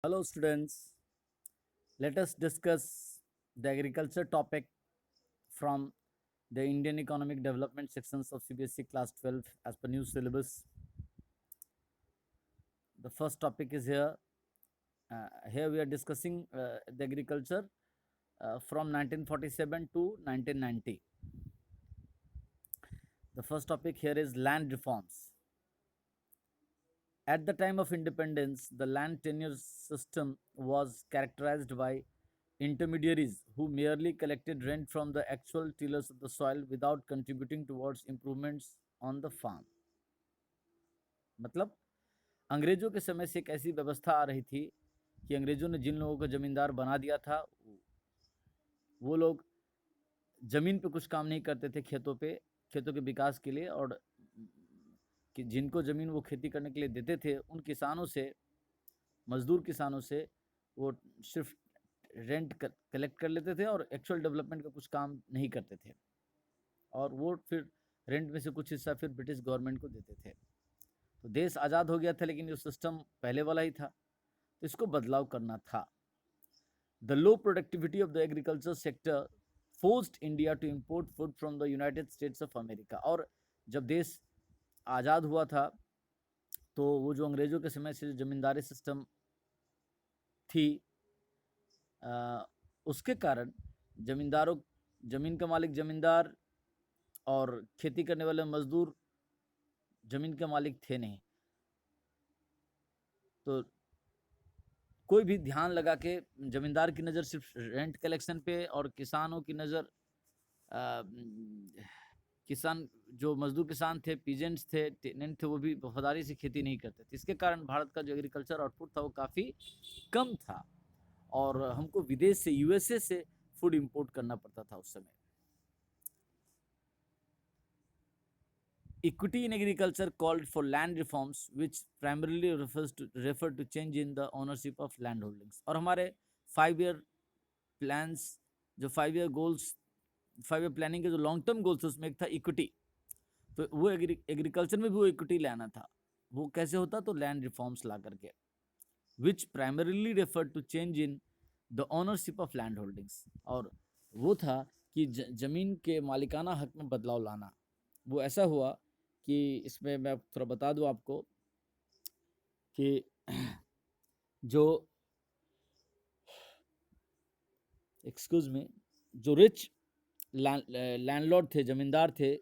Hello students, let us discuss the agriculture topic from the Indian Economic Development sections of CBSE class 12 as per new syllabus. The first topic is here. Here we are discussing the agriculture from 1947 to 1990. The first topic here is land reforms. At the time of independence, the land tenure system was characterized by intermediaries who merely collected rent from the actual tillers of the soil without contributing towards improvements on the farm. मतलब अंग्रेजों के समय से एक ऐसी व्यवस्था आ रही थी कि अंग्रेजों ने जिन लोगों को जमींदार बना दिया था वो लोग जमीन पे कुछ काम नहीं करते थे, खेतों पे, खेतों के विकास के लिए, और कि जिनको ज़मीन वो खेती करने के लिए देते थे उन किसानों से, मजदूर किसानों से वो सिर्फ रेंट कलेक्ट कर लेते थे और एक्चुअल डेवलपमेंट का कुछ काम नहीं करते थे, और वो फिर रेंट में से कुछ हिस्सा फिर ब्रिटिश गवर्नमेंट को देते थे। तो देश आज़ाद हो गया था लेकिन ये सिस्टम पहले वाला ही था, तो इसको बदलाव करना था। The low productivity of the agriculture sector forced India to import food from the United States of America. और जब देश आज़ाद हुआ था तो वो जो अंग्रेज़ों के समय से जो ज़मींदारी सिस्टम थी उसके कारण ज़मींदारों, ज़मीन का मालिक ज़मींदार और खेती करने वाले मजदूर ज़मीन के मालिक थे नहीं, तो कोई भी ध्यान लगा के ज़मींदार की नज़र सिर्फ रेंट कलेक्शन पे और किसानों की नज़र किसान जो मजदूर किसान थे, पीजेंट्स थे, टेनेंट थे, वो भी वफादारी से खेती नहीं करते थे। इसके कारण भारत का जो एग्रीकल्चर आउटपुट था वो काफ़ी कम था और हमको विदेश से, यूएसए से फूड इंपोर्ट करना पड़ता था उस समय। Equity in agriculture called for land reforms which primarily refer to change in the ownership of land holdings। और हमारे 5 ईयर प्लान्स, जो 5 ईयर गोल्स, 5 ईयर प्लानिंग के जो लॉन्ग टर्म गोल्स उसमें एक था इक्विटी। तो वो एग्रीकल्चर में भी वो इक्विटी लाना था। वो कैसे होता? तो लैंड रिफॉर्म्स ला करके, which primarily refer to change in the ownership of land holdings. और वो था कि जमीन के मालिकाना हक में बदलाव लाना। वो ऐसा हुआ कि इसमें मैं थोड़ा बता दूं आपको कि जो एक्सक्यूज में जो रिच लैंडलॉर्ड थे, ज़मींदार थे,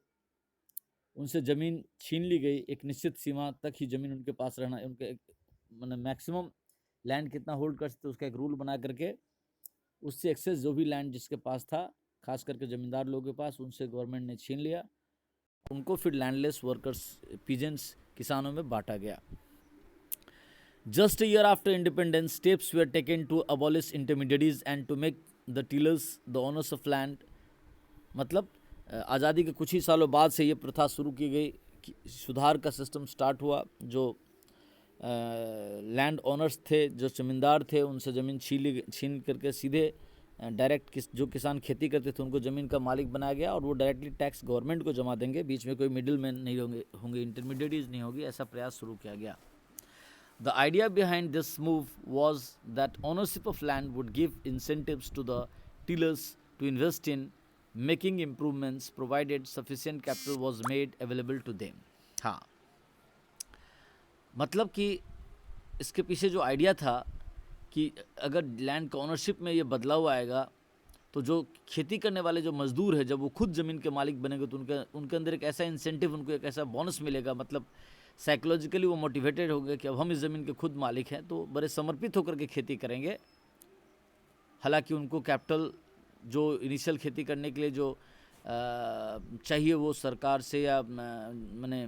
उनसे ज़मीन छीन ली गई। एक निश्चित सीमा तक ही ज़मीन उनके पास रहना, उनके मतलब मैक्सिमम लैंड कितना होल्ड कर सकते उसका एक रूल बना करके उससे एक्सेस जो भी लैंड जिसके पास था, खास करके ज़मींदार लोगों के पास, उनसे गवर्नमेंट ने छीन लिया। उनको फिर लैंडलेस वर्कर्स, पीजेंट्स, किसानों में बांटा गया। Just a year after independence, steps were taken to abolish intermediaries and to make the tillers the owners of land। मतलब आज़ादी के कुछ ही सालों बाद से ये प्रथा शुरू की गई, सुधार का सिस्टम स्टार्ट हुआ। जो लैंड ओनर्स थे, जो ज़मींदार थे, उनसे ज़मीन छीन करके सीधे डायरेक्ट जो किसान खेती करते थे उनको ज़मीन का मालिक बनाया गया, और वो डायरेक्टली टैक्स गवर्नमेंट को जमा देंगे, बीच में कोई मिडिल मैन नहीं होंगे, इंटरमीडिएटीज नहीं होगी। ऐसा प्रयास शुरू किया गया। The idea behind this move was that ownership of land would give incentives to the tillers to invest in making improvements provided sufficient capital was made available to them। हाँ, मतलब कि इसके पीछे जो आइडिया था कि अगर लैंड का ओनरशिप में ये बदलाव आएगा तो जो खेती करने वाले जो मजदूर है, जब वो खुद ज़मीन के मालिक बनेंगे तो उनके अंदर एक ऐसा इंसेंटिव, उनको एक ऐसा बोनस मिलेगा। मतलब साइकोलॉजिकली वो मोटिवेटेड हो गए कि अब हम इस ज़मीन के खुद मालिक हैं, तो बड़े समर्पित होकर के खेती करेंगे। हालांकि उनको कैपिटल जो इनिशियल खेती करने के लिए जो चाहिए वो सरकार से या मैंने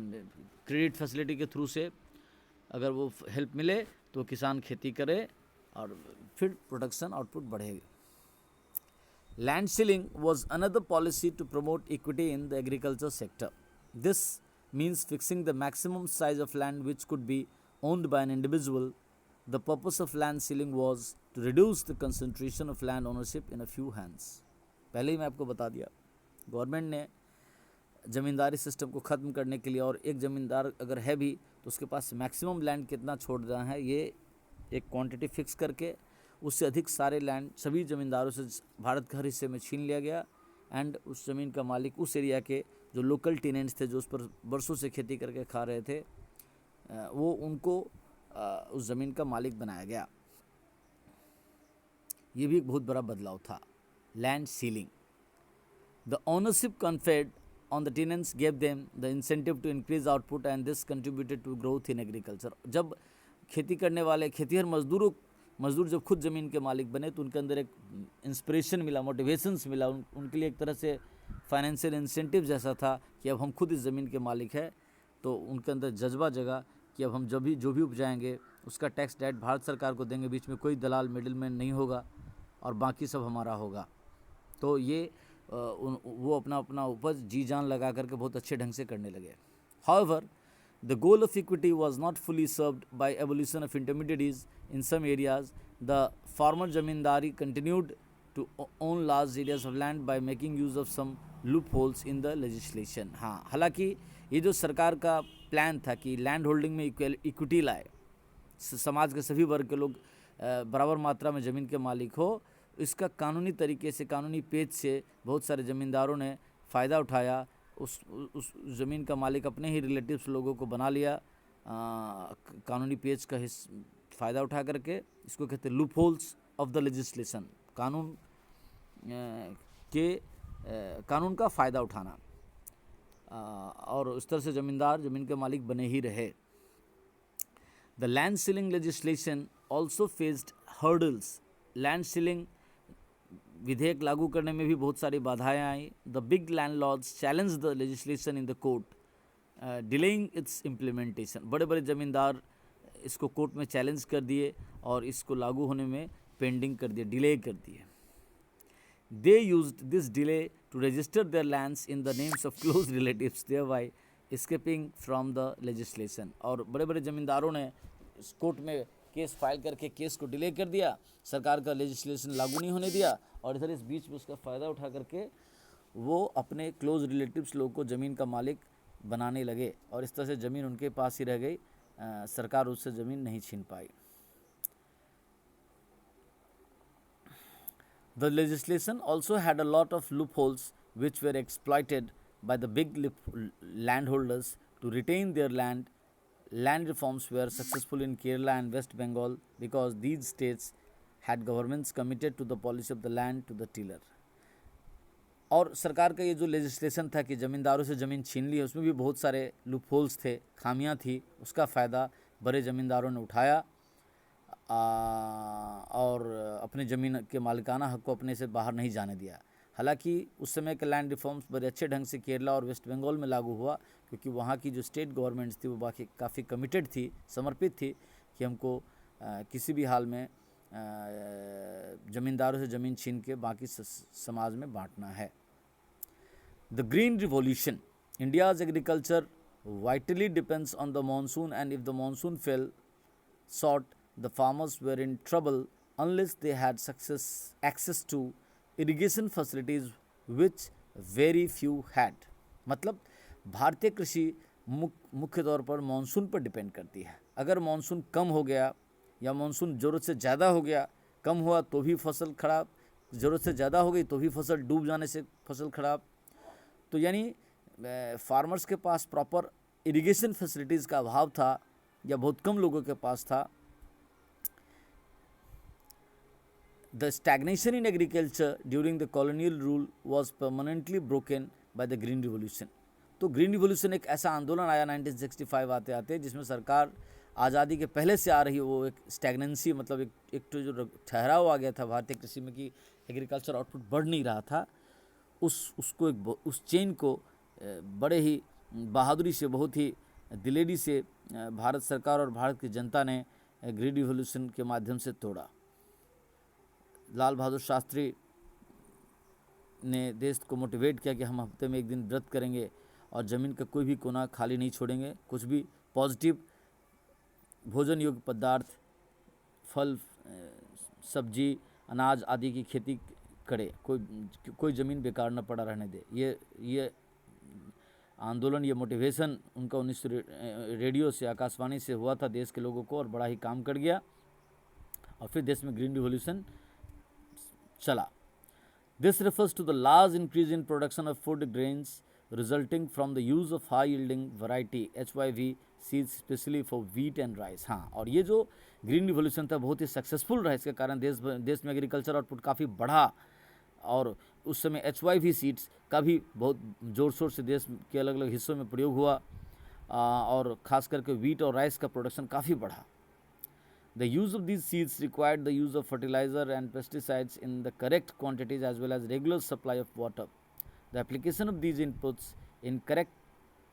क्रेडिट फैसिलिटी के थ्रू से अगर वो हेल्प मिले तो किसान खेती करे और फिर प्रोडक्शन आउटपुट बढ़ेगा। Land ceiling was another policy to promote equity in the agriculture sector. This means fixing the maximum size of land which could be owned by an individual. The purpose of land ceiling was to reduce the concentration of land ownership in a few hands। पहले ही मैं आपको बता दिया, government ने ज़मींदारी system को ख़त्म करने के लिए, और एक ज़मींदार अगर है भी तो उसके पास मैक्सिमम लैंड कितना छोड़ रहा है, ये एक क्वांटिटी फिक्स करके उससे अधिक सारे लैंड सभी ज़मींदारों से भारत के हर हिस्से में छीन लिया गया। एंड उस ज़मीन का मालिक उस एरिया के जो लोकल टेनेंट्स थे जो उस पर बरसों से खेती करके खा रहे थे, वो उनको उस ज़मीन का मालिक बनाया गया। ये भी एक बहुत बड़ा बदलाव था, land ceiling. The ownership conferred on the tenants gave them the incentive to increase output and this contributed to growth in agriculture। जब खेती करने वाले खेतीहर मजदूर जब खुद ज़मीन के मालिक बने तो उनके अंदर एक इंस्पिरेशन मिला, मोटिवेशंस मिला, उनके लिए एक तरह से फाइनेंशियल इंसेंटिव जैसा था कि अब हम खुद इस ज़मीन के मालिक हैं। तो उनके अंदर जज्बा जगा कि अब हम जो भी उपजाएंगे उसका टैक्स डायरेक्ट भारत सरकार को देंगे, बीच में कोई दलाल मिडिलमैन नहीं होगा और बाकी सब हमारा होगा। तो ये वो अपना उपज जी जान लगा करके बहुत अच्छे ढंग से करने लगे। However the goal of equity was not fully served by evolution of intermediates in some areas. The former zamindari continued to own large areas of land by making use of some loopholes in the legislation. हाँ, हालांकि ये जो सरकार का plan था कि land holding में equity लाए, समाज के सभी वर्ग के लोग बराबर मात्रा में ज़मीन के मालिक हो, इसका कानूनी तरीके से, कानूनी पेच से बहुत सारे ज़मींदारों ने फ़ायदा उठाया। उस ज़मीन का मालिक अपने ही रिलेटिव्स लोगों को बना लिया कानूनी पेच का फ़ायदा उठा करके। इसको कहते हैं loop holes of the legislation, कानून का फ़ायदा उठाना, और इस तरह से ज़मींदार ज़मीन के मालिक बने ही रहे। The land ceiling legislation also faced hurdles. Land ceiling विधेयक लागू करने में भी बहुत सारी बाधाएं आई। The big landlords challenge the legislation in the court, delaying its implementation. बड़े बड़े ज़मींदार इसको कोर्ट में चैलेंज कर दिए और इसको लागू होने में पेंडिंग कर दिए, डिले कर दिए। They used this delay to register their lands in the names of close relatives, thereby escaping from the legislation. और बड़े बड़े ज़मींदारों ने इस कोर्ट में केस फाइल करके केस को डिले कर दिया, सरकार का लेजिस्लेशन लागू नहीं होने दिया, और इधर इस बीच में उसका फ़ायदा उठा करके वो अपने क्लोज रिलेटिव्स लोगों को ज़मीन का मालिक बनाने लगे, और इस तरह से ज़मीन उनके पास ही रह गई, सरकार उससे ज़मीन नहीं छीन पाई। The legislation also had a lot of loopholes which were exploited by the big land holders to retain their land. Land reforms were successful in Kerala and West Bengal because these states had governments committed to the policy of the land to the tiller। और सरकार का ये जो legislation था कि ज़मींदारों से ज़मीन छीन ली है, उसमें भी बहुत सारे लूप होल्स थे, खामियां थी, उसका फ़ायदा बड़े ज़मींदारों ने उठाया और अपनी ज़मीन के मालिकाना हक़ को अपने से बाहर नहीं जाने दिया। हालांकि उस समय के लैंड रिफॉर्म्स बड़े अच्छे ढंग से केरला और वेस्ट बंगाल में लागू हुआ, क्योंकि वहाँ की जो स्टेट गवर्नमेंट्स थी वो बाकी काफ़ी कमिटेड थी, समर्पित थी कि हमको किसी भी हाल में ज़मींदारों से ज़मीन छीन के बाकी समाज में बांटना है। The green revolution. India's agriculture vitally depends on the monsoon and if the monsoon fell short the farmers were in trouble unless they had access to irrigation facilities which very few had. मतलब भारतीय कृषि मुख्य तौर पर monsoon पर depend करती है। अगर मानसून कम हो गया या मानसून ज़रूरत से ज़्यादा हो गया, कम हुआ तो भी फसल खराब, ज़रूरत से ज़्यादा हो गई तो भी फसल डूब जाने से फसल खराब। तो यानी फार्मर्स के पास प्रॉपर इरिगेशन फैसिलिटीज़ का अभाव था या बहुत कम लोगों के पास था। The stagnation in agriculture during the colonial rule was permanently broken by the Green Revolution। तो ग्रीन रिवोल्यूशन एक ऐसा आंदोलन आया 1965 आते आते, जिसमें सरकार आज़ादी के पहले से आ रही वो एक स्टैग्नेंसी, मतलब एक तो जो ठहराव आ गया था भारतीय कृषि में कि एग्रीकल्चर आउटपुट बढ़ नहीं रहा था, उस चेन को बड़े ही बहादुरी से, बहुत ही दिलेरी से भारत सरकार और भारत की जनता ने ग्रीन रिवोल्यूशन के माध्यम से तोड़ा। लाल बहादुर शास्त्री ने देश को मोटिवेट किया कि हम हफ्ते में एक दिन व्रत करेंगे और ज़मीन का कोई भी कोना खाली नहीं छोड़ेंगे, कुछ भी पॉजिटिव भोजन योग्य पदार्थ, फल, सब्जी, अनाज आदि की खेती करे, कोई ज़मीन बेकार न पड़ा रहने दे। ये आंदोलन, ये मोटिवेशन उनका 1900 रेडियो से, आकाशवाणी से हुआ था देश के लोगों को, और बड़ा ही काम कर गया। और फिर देश में ग्रीन रिवॉल्यूशन चला। This refers to the large increase in production of food grains resulting from the use of high yielding variety HYV seeds specially for wheat and rice। हाँ, और ये जो ग्रीन रिवॉल्यूशन था बहुत ही सक्सेसफुल रहा, इसके कारण देश में एग्रीकल्चर आउटपुट काफ़ी बढ़ा, और उस समय HYV सीड्स का भी बहुत ज़ोर शोर से देश के अलग अलग हिस्सों में प्रयोग हुआ, और ख़ास करके वीट और राइस का प्रोडक्शन काफ़ी बढ़ा। The use of these seeds required the use of fertilizer and pesticides in the correct quantities as well as regular supply of water. The application of these inputs in correct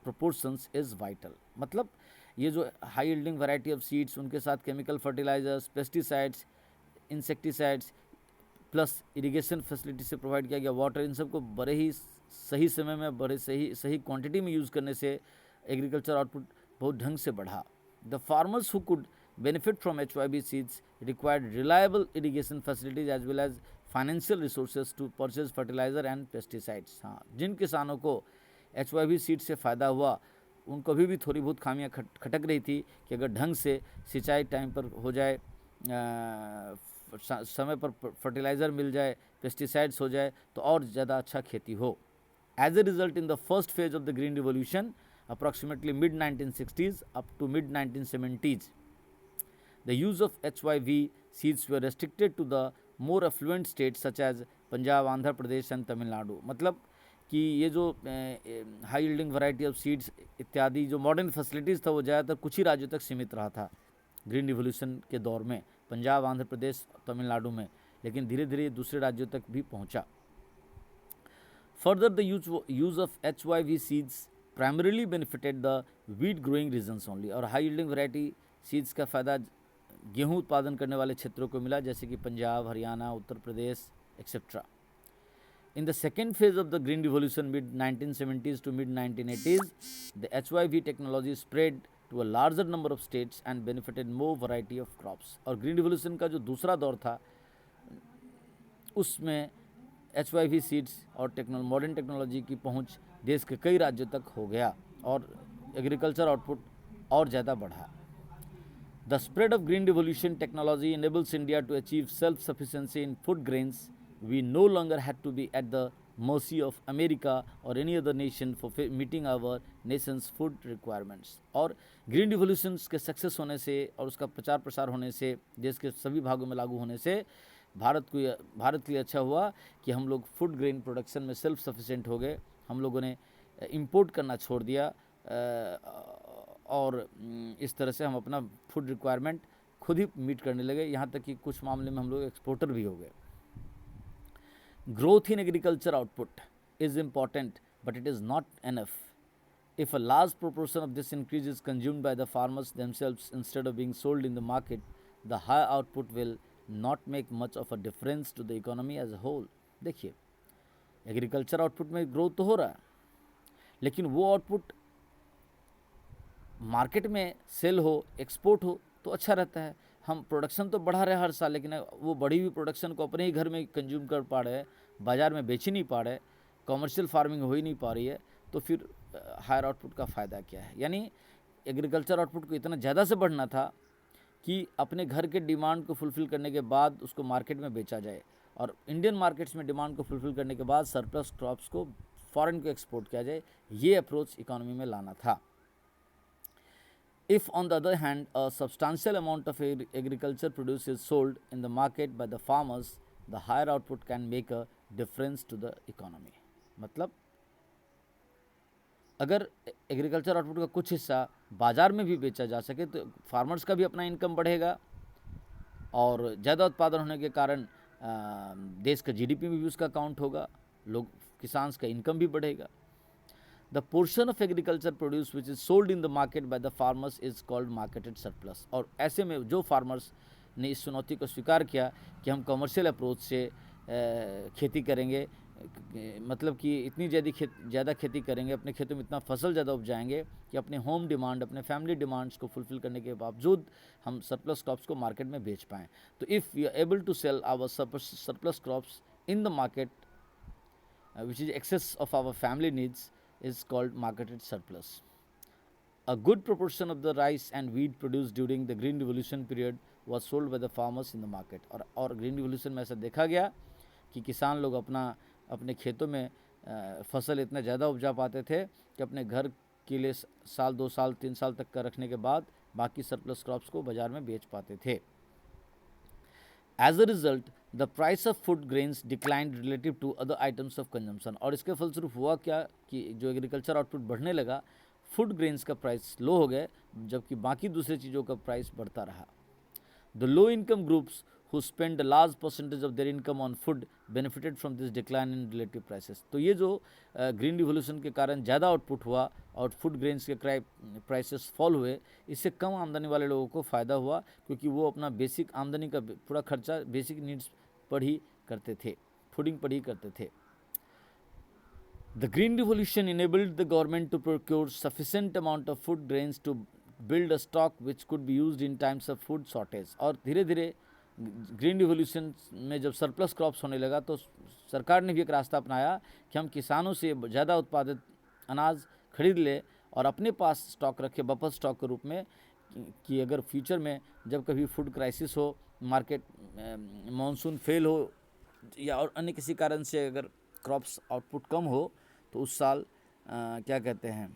proportions is vital। मतलब ये जो high yielding variety of seeds, उनके साथ chemical fertilisers, pesticides, insecticides plus irrigation facility से provide किया गया water, इन सबको बड़े ही सही समय में बड़े सही क्वांटिटी में यूज़ करने से एग्रीकल्चर आउटपुट बहुत ढंग से बढ़ा। The farmers who could benefit from HYV seeds required reliable irrigation facilities as well as financial resources to purchase fertilizer and pesticides। हाँ, जिन किसानों को HYV सीड से फ़ायदा हुआ उनको अभी भी थोड़ी बहुत खामियां खटक रही थी कि अगर ढंग से सिंचाई टाइम पर हो जाए, समय पर फर्टिलाइज़र मिल जाए, पेस्टिसाइड्स हो जाए तो और ज़्यादा अच्छा खेती हो। As a result in the first phase of the green revolution approximately mid 1960s up to mid 1970s the use of HYV seeds were restricted to the more affluent states such as Punjab, Andhra Pradesh and Tamil Nadu. मतलब कि ये जो high yielding variety of seeds इत्यादि जो modern facilities था वो ज़्यादातर कुछ ही राज्यों तक सीमित रहा था ग्रीन रिवॉल्यूशन के दौर में, पंजाब, आंध्र प्रदेश, तमिलनाडु में, लेकिन धीरे धीरे दूसरे राज्यों तक भी पहुंचा। Further the use of HYV seeds primarily benefited the wheat growing regions only. और हाई यील्डिंग वैरायटी सीड्स का फ़ायदा गेहूं उत्पादन करने वाले क्षेत्रों को मिला, जैसे कि Punjab, Haryana, Uttar Pradesh etcetera. In the second phase of the green revolution mid 1970s to mid 1980s the HYV technology spread to a larger number of states and benefited more variety of crops. और ग्रीन रिवॉल्यूशन का जो दूसरा दौर था उसमें HYV seeds और modern technology की पहुंच देश के कई राज्यों तक हो गया और एग्रीकल्चर आउटपुट और ज़्यादा बढ़ा। The spread of green revolution technology enables India to achieve self-sufficiency in food grains. We no longer had to be at the mercy of America or any other nation for meeting our nation's food requirements। और green revolutions के success होने से और उसका प्रचार प्रसार होने से, देश के सभी भागों में लागू होने से भारत के लिए अच्छा हुआ कि हम लोग फूड ग्रेन प्रोडक्शन में सेल्फ सफिशिएंट हो गए। हम लोगों ने इंपोर्ट करना छोड़ दिया, और इस तरह से हम अपना फूड रिक्वायरमेंट खुद ही मीट करने लगे, यहाँ तक कि कुछ मामले में हम लोग एक्सपोर्टर भी हो गए। Growth in agriculture output is important but it is not enough. If a large proportion of this increase is consumed by the farmers themselves instead of being sold in the market, the high output will not make much of a difference to the economy as a whole. देखिए, agriculture output में growth तो हो रहा है, लेकिन वो output market में sell हो, एक्सपोर्ट हो तो अच्छा रहता है। हम प्रोडक्शन तो बढ़ा रहे हैं हर साल, लेकिन वो बढ़ी हुई प्रोडक्शन को अपने ही घर में कंज्यूम कर पा रहे हैं, बाज़ार में बेच ही नहीं पा रहे, कॉमर्शियल फार्मिंग हो ही नहीं पा रही है, तो फिर हायर आउटपुट का फ़ायदा क्या है। यानी एग्रीकल्चर आउटपुट को इतना ज़्यादा से बढ़ना था कि अपने घर के डिमांड को फुलफ़िल करने के बाद उसको मार्केट में बेचा जाए, और इंडियन मार्केट्स में डिमांड को फुलफ़िल करने के बाद सरप्लस क्रॉप्स को फॉरेन को एक्सपोर्ट किया जाए। ये अप्रोच इकोनॉमी में लाना था। If on the other hand a substantial amount of agriculture produce is sold in the market by the farmers, the higher output can make a difference to the economy। मतलब अगर agriculture output का कुछ हिस्सा बाज़ार में भी बेचा जा सके तो फार्मर्स का भी अपना इनकम बढ़ेगा, और ज़्यादा उत्पादन होने के कारण देश का GDP में भी उसका काउंट होगा, लोग किसान का इनकम भी बढ़ेगा। The portion of agriculture produce which is sold in the market by the farmers is called marketed surplus। और ऐसे में जो फार्मर्स ने इस चुनौती को स्वीकार किया कि हम कमर्शियल अप्रोच से खेती करेंगे, मतलब कि इतनी ज़्यादा खेती करेंगे, अपने खेतों में इतना फसल ज़्यादा उपजाएंगे कि अपने होम डिमांड, अपने फैमिली डिमांड्स को फुलफ़िल करने के बावजूद हम सरप्लस क्रॉप्स को मार्केट में बेच पाएँ। तो if we are able to sell our surplus crops in the market which is excess of our family needs is called marketed surplus. A good proportion of the rice and wheat produced during the Green Revolution period was sold by the farmers in the market। और green revolution में ऐसा देखा गया कि किसान लोग अपने खेतों में फसल इतना ज़्यादा उपजा पाते थे कि अपने घर के लिए साल 2 साल 3 साल तक का रखने के बाद बाकी सरप्लस क्रॉप्स को बाजार में बेच पाते थे। As a result the price of food grains declined relative to other items of consumption. और इसके फलस्वरूप हुआ क्या कि जो एग्रीकल्चर आउटपुट बढ़ने लगा, फूड ग्रेन्स का प्राइस लो हो गए, जबकि बाकी दूसरी चीज़ों का प्राइस बढ़ता रहा। The low income groups who spend a large percentage of their income on food benefited from this decline in relative prices। तो ये जो ग्रीन रिवोल्यूशन के कारण ज़्यादा आउटपुट हुआ और फूड ग्रेन्स के प्राइसेस फॉल हुए, इससे कम आमदनी वाले लोगों को फ़ायदा हुआ, क्योंकि वो अपना बेसिक आमदनी का पूरा खर्चा बेसिक नीड्स पर ही करते थे, फूडिंग पर ही करते थे। The Green Revolution enabled the government to procure sufficient amount of food grains to build a stock which could be used in times of food shortage। और धीरे धीरे ग्रीन रिवोल्यूशन में जब सरप्लस क्रॉप्स होने लगा तो सरकार ने भी एक रास्ता अपनाया कि हम किसानों से ज़्यादा उत्पादित अनाज खरीद ले और अपने पास स्टॉक रखे, बफर स्टॉक के रूप में, कि अगर फ्यूचर में जब कभी फूड क्राइसिस हो, मार्केट मानसून फेल हो या और अन्य किसी कारण से अगर क्रॉप्स आउटपुट कम हो तो उस साल क्या कहते हैं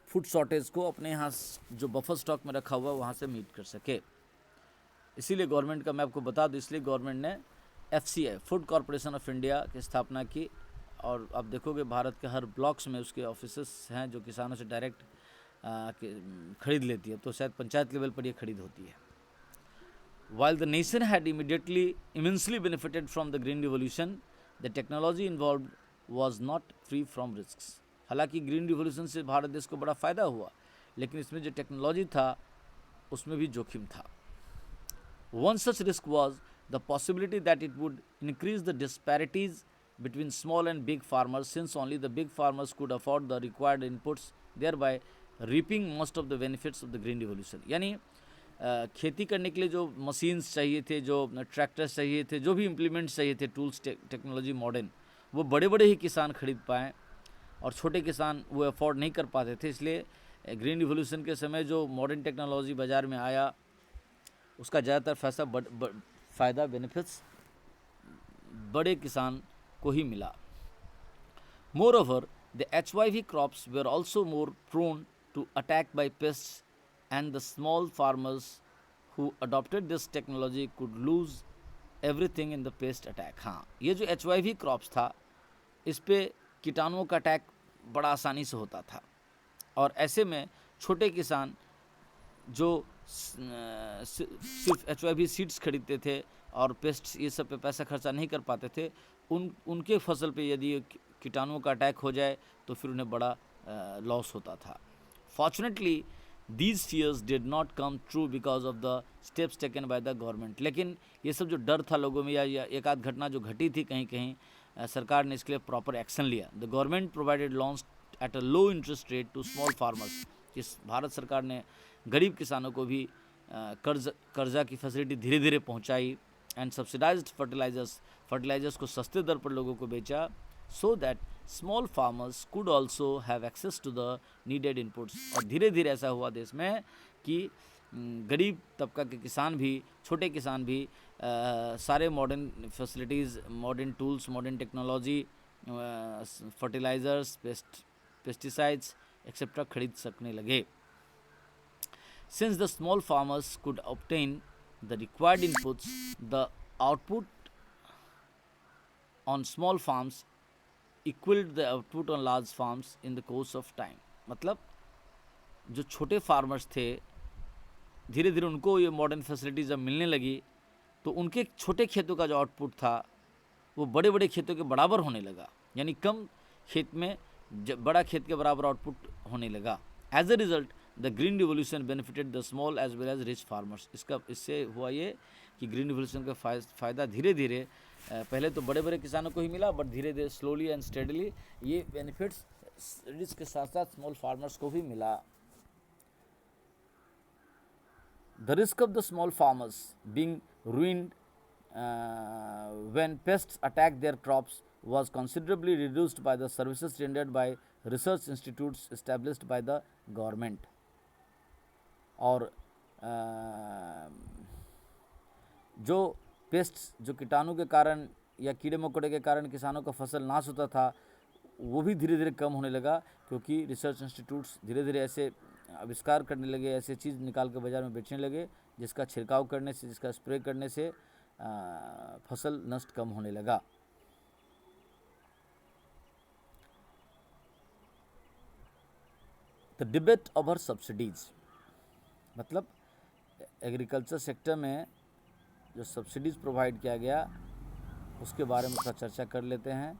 फूड शॉर्टेज को अपने यहाँ जो बफर स्टॉक में रखा हुआ है वहाँ से मीट कर सके। इसीलिए गवर्नमेंट का, मैं आपको बता दूँ, इसलिए गवर्नमेंट ने FCI food corporation of India की स्थापना की। और आप देखोगे भारत के हर ब्लॉक्स में उसके ऑफिसेस हैं जो किसानों से डायरेक्ट खरीद लेती है, तो शायद पंचायत लेवल पर ये खरीद होती है। While the nation had immensely benefited from the green revolution, the technology involved was not free from risks। हालांकि ग्रीन रिवोल्यूशन से भारत देश को बड़ा फ़ायदा हुआ, लेकिन इसमें जो टेक्नोलॉजी था उसमें भी जोखिम था। One such risk was the possibility that it would increase the disparities between small and big farmers, since only the big farmers could afford the required inputs, thereby reaping most of the benefits of the green revolution। यानी खेती करने के लिए जो machines चाहिए थे, जो tractors चाहिए थे, जो भी इम्प्लीमेंट्स चाहिए थे, टूल्स, टेक्नोलॉजी मॉडर्न, वो बड़े बड़े ही किसान खरीद पाएँ और छोटे किसान वो अफोर्ड नहीं कर पाते थे। इसलिए ग्रीन रिवोल्यूशन के समय जो मॉडर्न टेक्नोलॉजी बाज़ार में आया उसका ज़्यादातर फ़ायदा बेनिफिट्स बड़े किसान को ही मिला। Moreover the HYV crops were also more prone to attack by pests and the small farmers who adopted this technology could lose everything in the pest attack। हाँ, ये जो HYV क्रॉप्स था, इस पे कीटाणुओं का अटैक बड़ा आसानी से होता था, और ऐसे में छोटे किसान जो सिर्फ HYV सीड्स खरीदते थे और पेस्ट्स ये सब पे पैसा खर्चा नहीं कर पाते थे, उनके फसल पे यदि कीटाणुओं का अटैक हो जाए तो फिर उन्हें बड़ा लॉस होता था। Fortunately These fears did not come true because of the steps taken by the government। लेकिन ये सब जो डर था लोगों में या एक आध घटना जो घटी थी कहीं कहीं, सरकार ने इसके लिए प्रॉपर एक्शन लिया। The government provided loans at a low interest rate to small farmers. इस भारत सरकार ने गरीब किसानों को भी कर्जा की फैसिलिटी धीरे धीरे पहुंचाई, एंड सब्सिडाइज्ड फर्टिलाइजर्स को सस्ते दर पर लोगों को बेचा, so that small farmers could also have access to the needed inputs. और धीरे धीरे ऐसा हुआ देश में कि गरीब तबका के किसान भी, छोटे किसान भी सारे modern facilities, modern tools, modern technology, fertilisers, pesticides etcetera खरीद सकने लगे। Since the small farmers could obtain the required inputs, the output on small farms equalled the output on large farms in the course of time. मतलब जो छोटे farmers थे, धीरे धीरे उनको ये मॉडर्न फैसिलिटीज जब मिलने लगी तो उनके छोटे खेतों का जो आउटपुट था वो बड़े बड़े खेतों के बराबर होने लगा, यानी कम खेत में बड़ा खेत के बराबर आउटपुट होने लगा। As a result the green revolution benefited the small as well as rich farmers. इससे हुआ ये कि ग्रीन रिवोल्यूशन का फ़ायदा धीरे धीरे पहले तो बड़े बड़े किसानों को ही मिला, बट धीरे धीरे स्लोली एंड स्टेडली ये बेनिफिट्स रिच के साथ साथ स्मॉल फार्मर्स को भी मिला। The risk of the small farmers being ruined when pests attacked their crops was considerably reduced by the services rendered by research institutes established by the government. और जो pests, जो कीटाणु के कारण या कीड़े मकोड़े के कारण किसानों का फसल नाश होता था, वो भी धीरे धीरे कम होने लगा, क्योंकि रिसर्च इंस्टीट्यूट्स धीरे धीरे ऐसे आविष्कार करने लगे, ऐसे चीज़ निकाल के बाज़ार में बेचने लगे जिसका छिड़काव करने से, जिसका स्प्रे करने से फसल नष्ट कम होने लगा। द डिबेट ओवर सब्सिडीज, मतलब एग्रीकल्चर सेक्टर में जो सब्सिडीज़ प्रोवाइड किया गया उसके बारे में थोड़ा चर्चा कर लेते हैं।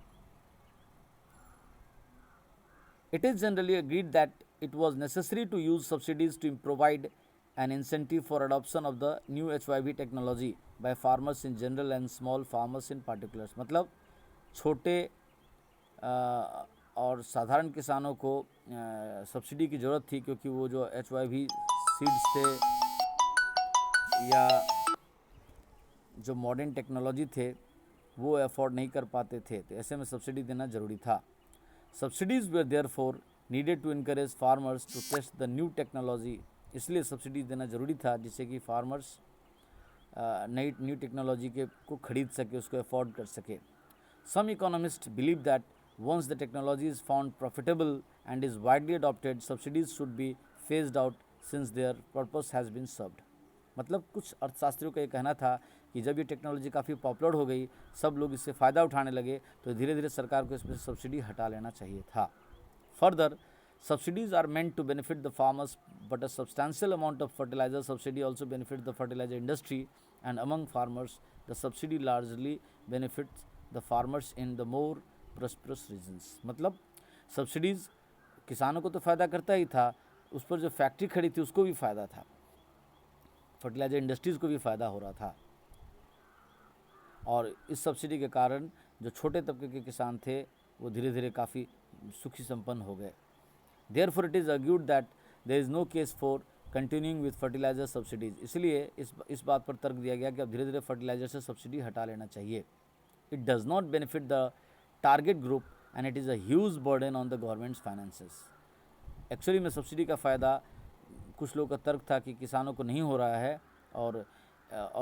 It is generally agreed that it was necessary to use subsidies to provide an incentive for adoption of the new HYV technology by farmers in general and small farmers in particular। मतलब छोटे और साधारण किसानों को subsidy की ज़रूरत थी, क्योंकि वो जो HYV सीड्स थे या जो मॉडर्न टेक्नोलॉजी थे वो अफोर्ड नहीं कर पाते थे, तो ऐसे में सब्सिडी देना ज़रूरी था। Subsidies were therefore needed to encourage farmers to test the new technology। इसलिए सब्सिडीज देना ज़रूरी था जिससे कि फार्मर्स नई न्यू टेक्नोलॉजी के को खरीद सके, उसको अफोर्ड कर सके। Some economists believe that once the technology is found profitable and is widely adopted, subsidies should be phased out since their purpose has been served। मतलब कुछ अर्थशास्त्रियों का ये कहना था कि जब ये टेक्नोलॉजी काफ़ी पॉपुलर हो गई, सब लोग इससे फ़ायदा उठाने लगे, तो धीरे धीरे सरकार को इसमें सब्सिडी हटा लेना चाहिए था। Further, subsidies are meant to benefit the farmers, but a substantial amount of fertiliser subsidy also benefit the fertiliser industry and among farmers the subsidy largely benefits the farmers in the more prosperous regions. मतलब subsidies किसानों को तो फ़ायदा करता ही था, उस पर जो फैक्ट्री खड़ी थी उसको भी फ़ायदा था, फर्टिलाइजर इंडस्ट्रीज़ को भी फ़ायदा हो रहा था। और इस सब्सिडी के कारण जो छोटे तबके के किसान थे वो धीरे धीरे काफ़ी सुखी संपन्न हो गए। Therefore it is argued that there is no case for continuing with fertiliser subsidies. इसलिए इस बात पर तर्क दिया गया कि अब धीरे धीरे फर्टिलाइजर से सब्सिडी हटा लेना चाहिए। It does not benefit the target group and it is a huge burden on the governments finances. Actually में सब्सिडी का फ़ायदा कुछ लोगों का तर्क था कि किसानों को नहीं हो रहा है और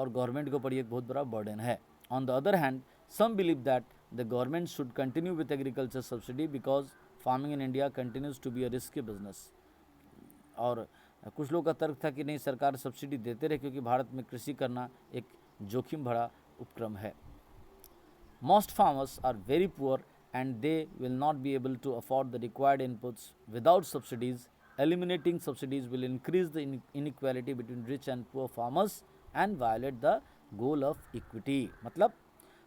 गवर्नमेंट के ऊपर ये एक बहुत बड़ा बर्डन है। On the other hand, some believe that the government should continue with agriculture subsidy because farming in India continues to be a risky business। और कुछ लोगों का तर्क था कि नहीं, सरकार सब्सिडी देते रहे क्योंकि भारत में कृषि करना एक जोखिम भरा उपक्रम है। Most farmers are very poor and they will not be able to afford the required inputs without subsidies। Eliminating subsidies will increase the inequality between rich and poor farmers and violate the goal of equity. मतलब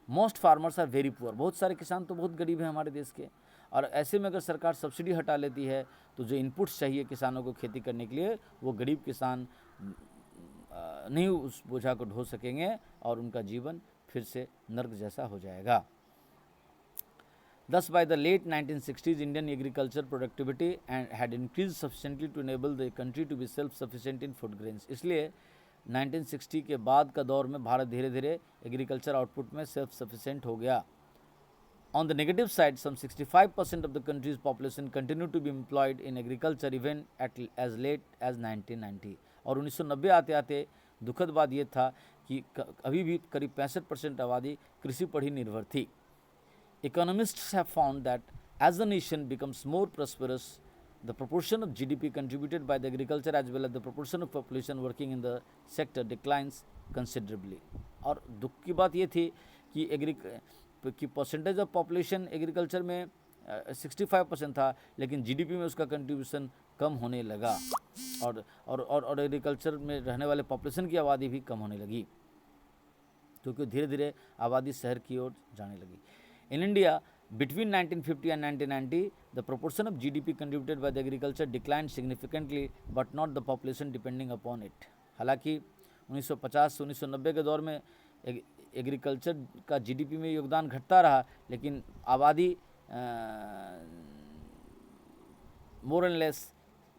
most farmers are very poor, बहुत सारे किसान तो बहुत गरीब हैं हमारे देश के, और ऐसे में अगर सरकार सब्सिडी हटा लेती है तो जो इनपुट्स चाहिए किसानों को खेती करने के लिए वो गरीब किसान नहीं उस बोझा को ढो सकेंगे और उनका जीवन फिर से नर्क जैसा हो जाएगा। Thus, by the late 1960s, Indian agriculture productivity had increased sufficiently to enable the country to be self-sufficient in food grains। इसलिए 1960 के बाद का दौर में भारत धीरे धीरे एग्रीकल्चर आउटपुट में सेल्फ सफिशिएंट हो गया। On the negative side, some 65% of the country's population continued to be employed in agriculture even as late as 1990। और 1990 आते आते दुखद बात यह था कि अभी भी करीब 65% आबादी कृषि पर ही निर्भर थी। Economists have found that as the nation becomes more prosperous, the proportion of GDP contributed by the agriculture as well as the proportion of population working in the sector declines considerably। और दुख की बात ये थी कि percentage of population agriculture में 65% था, लेकिन जीडीपी में उसका कंट्रीब्यूशन कम होने लगा और एग्रीकल्चर में रहने वाले पॉपुलेशन की आबादी भी कम होने लगी, क्योंकि धीरे धीरे आबादी शहर की ओर जाने लगी। In India, between 1950 and 1990, the proportion of GDP contributed by the agriculture declined significantly, but not the population depending upon it। हालांकि 1950 से 1990 के दौर में एग्रीकल्चर का जीडीपी में योगदान घटता रहा, लेकिन आबादी मोर एंड लेस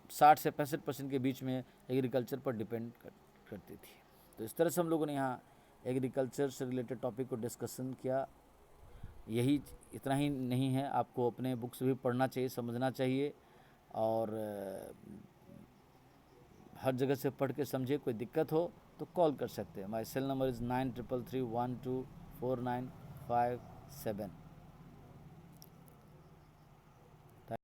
60 से 65% के बीच में एग्रीकल्चर पर डिपेंड करती थी। तो इस तरह से हम लोगों ने यहाँ एग्रीकल्चर से रिलेटेड टॉपिक को डिस्कशन किया। यही इतना ही नहीं है, आपको अपने बुक्स भी पढ़ना चाहिए, समझना चाहिए, और हर जगह से पढ़ के समझे। कोई दिक्कत हो तो कॉल कर सकते हैं। माई सेल नंबर इज़ 9333124957।